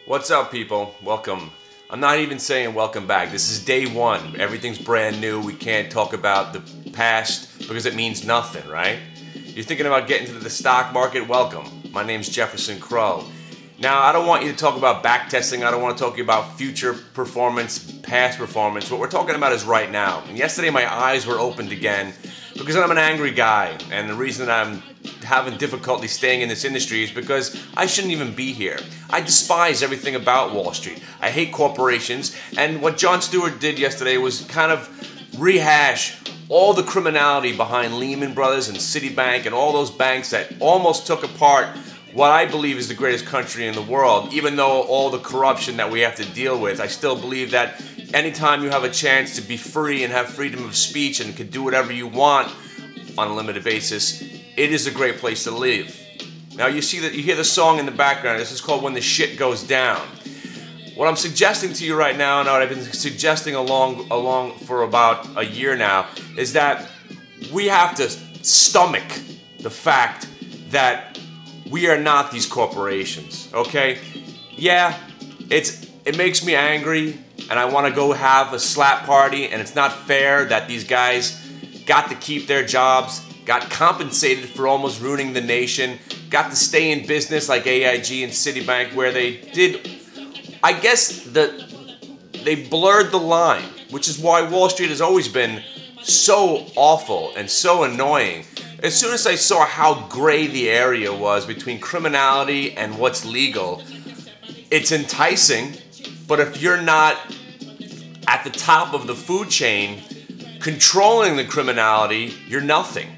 What's up, people? Welcome. I'm not even saying welcome back. This is day one. Everything's brand new. We can't talk about the past because it means nothing, right? You're thinking about getting into the stock market? Welcome. My name's Jefferson Crow. Now, I don't want you to talk about back testing. I don't want to talk to you about future performance, past performance. What we're talking about is right now. And yesterday, my eyes were opened again because I'm an angry guy. And the reason I'm having difficulty staying in this industry is because I shouldn't even be here. I despise everything about Wall Street. I hate corporations. And what Jon Stewart did yesterday was kind of rehash all the criminality behind Lehman Brothers and Citibank and all those banks that almost took apart what I believe is the greatest country in the world. Even though all the corruption that we have to deal with, I still believe that anytime you have a chance to be free and have freedom of speech and can do whatever you want on a limited basis, it is a great place to live. Now you see that you hear the song in the background. This is called When the Shit Goes Down. What I'm suggesting to you right now, and what I've been suggesting along for about a year now, is that we have to stomach the fact that we are not these corporations, okay? Yeah, it makes me angry, and I want to go have a slap party, and it's not fair that these guys got to keep their jobs, got compensated for almost ruining the nation, got to stay in business like HIG and Citibank, where they did, I guess they blurred the line, which is why Wall Street has always been so awful and so annoying. As soon as I saw how gray the area was between criminality and what's legal, it's enticing, but if you're not at the top of the food chain controlling the criminality, you're nothing.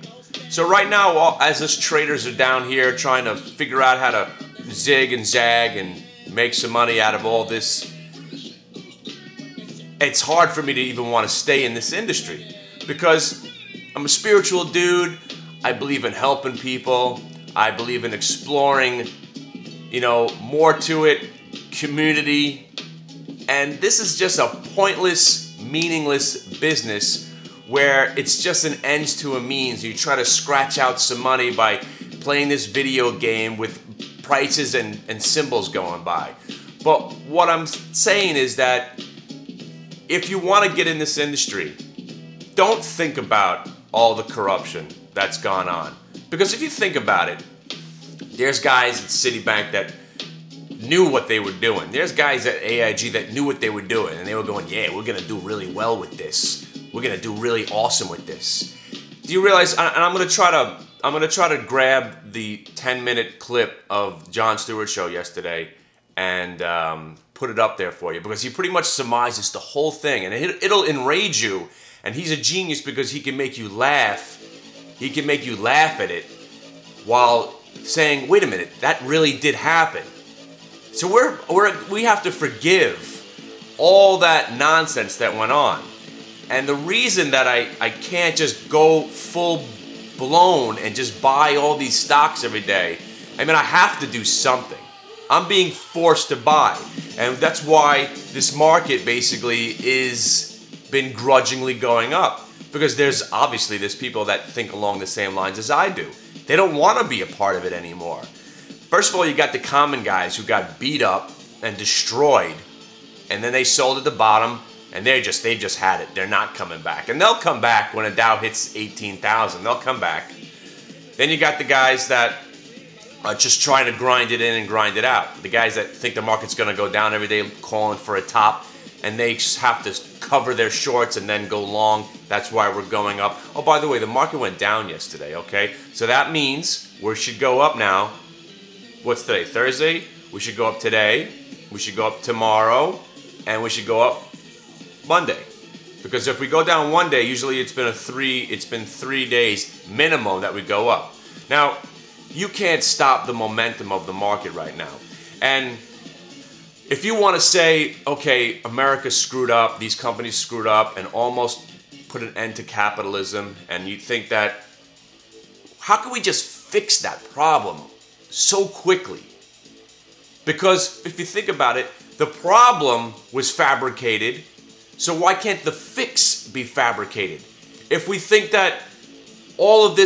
So right now, as us traders are down here trying to figure out how to zig and zag and make some money out of all this, it's hard for me to even want to stay in this industry because I'm a spiritual dude. I believe in helping people. I believe in exploring, more to it, community. And this is just a pointless, meaningless business where it's just an ends to a means. You try to scratch out some money by playing this video game with prices and symbols going by. But what I'm saying is that if you want to get in this industry, don't think about all the corruption that's gone on. Because if you think about it, there's guys at Citibank that knew what they were doing. There's guys at HIG that knew what they were doing, and they were going, yeah, we're going to do really well with this. We're going to do really awesome with this. Do you realize, and I'm going to try to grab the 10-minute clip of Jon Stewart's show yesterday and put it up there for you, because he pretty much surmises the whole thing, and it'll enrage you. And he's a genius because he can make you laugh. He can make you laugh at it while saying, wait a minute, that really did happen. So we have to forgive all that nonsense that went on. And the reason that I can't just go full blown and just buy all these stocks every day, I have to do something. I'm being forced to buy. And that's why this market basically is been grudgingly going up, because there's people that think along the same lines as I do. They don't want to be a part of it anymore. First of all, you got the common guys who got beat up and destroyed, and then they sold at the bottom, and they just had it. They're not coming back, and they'll come back when a Dow hits 18,000. They'll come back. Then you got the guys that are just trying to grind it in and grind it out. The guys that think the market's going to go down every day, calling for a top, and they just have to cover their shorts and then go long. That's why we're going up. Oh, by the way, the market went down yesterday, okay? So that means we should go up now. What's today? Thursday? We should go up today. We should go up tomorrow. And we should go up Monday. Because if we go down one day, usually it's been 3 days minimum that we go up. Now, you can't stop the momentum of the market right now. And if you want to say, okay, America screwed up, these companies screwed up, and almost put an end to capitalism, and you think that, how can we just fix that problem so quickly? Because if you think about it, the problem was fabricated, so why can't the fix be fabricated? If we think that all of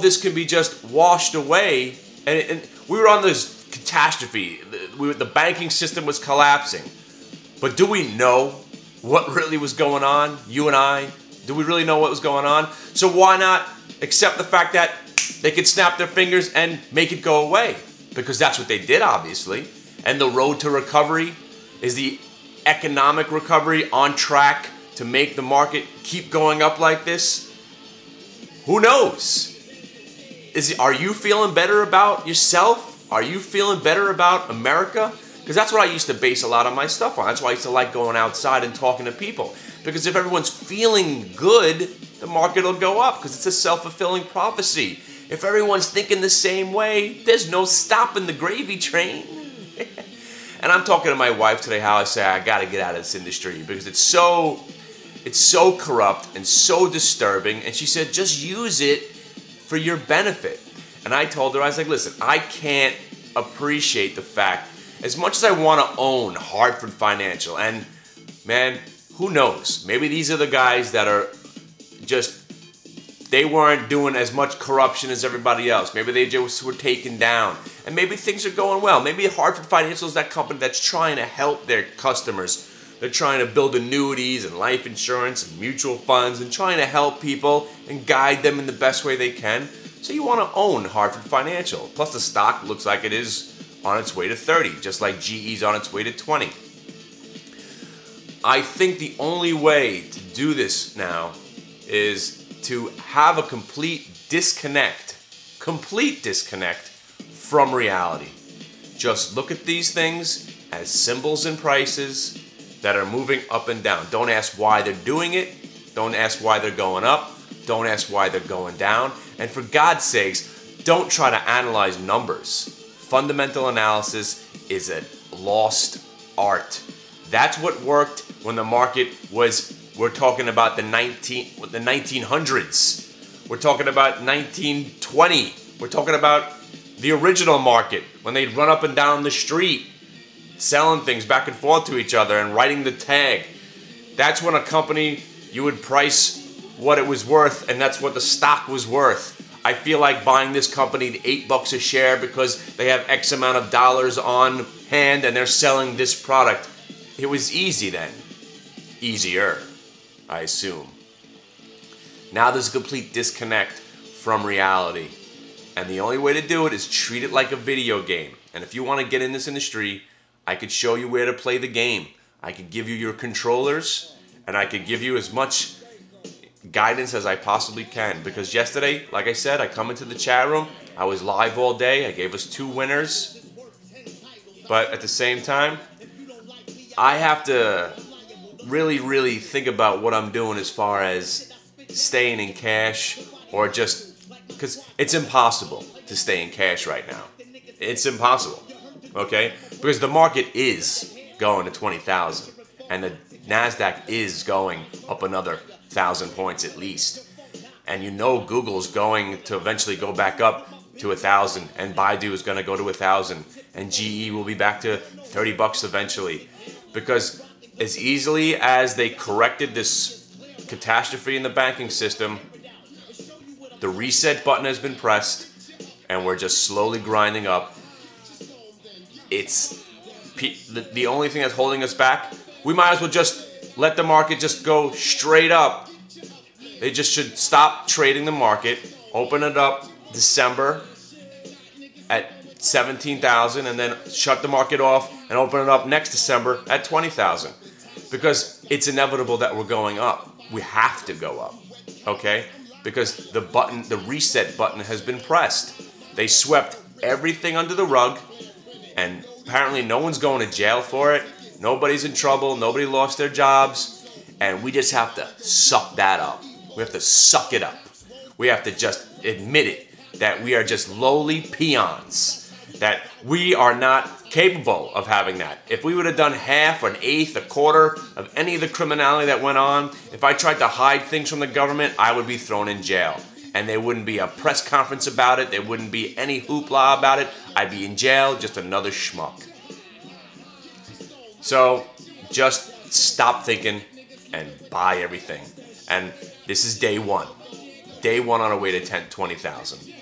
this can be just washed away, and we were on this catastrophe. the banking system was collapsing. But do we know what really was going on? You and I, do we really know what was going on? So why not accept the fact that they could snap their fingers and make it go away? Because that's what they did, obviously. And the road to recovery is the economic recovery on track to make the market keep going up like this. Who knows? Are you feeling better about yourself? Are you feeling better about America? Because that's what I used to base a lot of my stuff on. That's why I used to like going outside and talking to people. Because if everyone's feeling good, the market will go up because it's a self-fulfilling prophecy. If everyone's thinking the same way, there's no stopping the gravy train. And I'm talking to my wife today how I say I got to get out of this industry because it's so corrupt and so disturbing. And she said, just use it for your benefit. And I told her, I was like, listen, I can't appreciate the fact, as much as I want to own Hartford Financial, and man, who knows? Maybe these are the guys that are just, they weren't doing as much corruption as everybody else. Maybe they just were taken down. And maybe things are going well. Maybe Hartford Financial is that company that's trying to help their customers. They're trying to build annuities and life insurance and mutual funds and trying to help people and guide them in the best way they can. So you want to own Hartford Financial. Plus the stock looks like it is on its way to 30, just like GE's on its way to 20. I think the only way to do this now is to have a complete disconnect from reality. Just look at these things as symbols and prices that are moving up and down. Don't ask why they're doing it. Don't ask why they're going up. Don't ask why they're going down. And for God's sakes, don't try to analyze numbers. Fundamental analysis is a lost art. That's what worked when the market was, we're talking about the 1900s. We're talking about 1920. We're talking about the original market when they'd run up and down the street selling things back and forth to each other and writing the tag. That's when a company, you would price what it was worth, and that's what the stock was worth. I feel like buying this company at $8 a share because they have X amount of dollars on hand and they're selling this product. It was easy then. Easier, I assume. Now there's a complete disconnect from reality. And the only way to do it is treat it like a video game. And if you want to get in this industry, I could show you where to play the game. I could give you your controllers, and I could give you as much guidance as I possibly can. Because yesterday, like I said, I come into the chat room, I was live all day, I gave us 2 winners. But at the same time, I have to really think about what I'm doing as far as staying in cash, or just, because it's impossible to stay in cash right now. It's impossible, okay? Because the market is going to 20,000, and the NASDAQ is going up another 1,000 points at least. And you know Google's going to eventually go back up to 1,000, and Baidu is going to go to 1,000, and GE will be back to $30 eventually. Because as easily as they corrected this catastrophe in the banking system, the reset button has been pressed, and we're just slowly grinding up. It's the only thing that's holding us back. We might as well just let the market just go straight up. They just should stop trading the market, open it up December at 17,000, and then shut the market off and open it up next December at 20,000. Because it's inevitable that we're going up. We have to go up, okay? Because the reset button has been pressed. They swept everything under the rug, and apparently no one's going to jail for it. Nobody's in trouble. Nobody lost their jobs. And we just have to suck that up. We have to suck it up. We have to just admit it, that we are just lowly peons, that we are not capable of having that. If we would have done half, or an eighth, a quarter of any of the criminality that went on, if I tried to hide things from the government, I would be thrown in jail. And there wouldn't be a press conference about it. There wouldn't be any hoopla about it. I'd be in jail, just another schmuck. So just stop thinking and buy everything. And this is day one. Day one on our way to 20,000.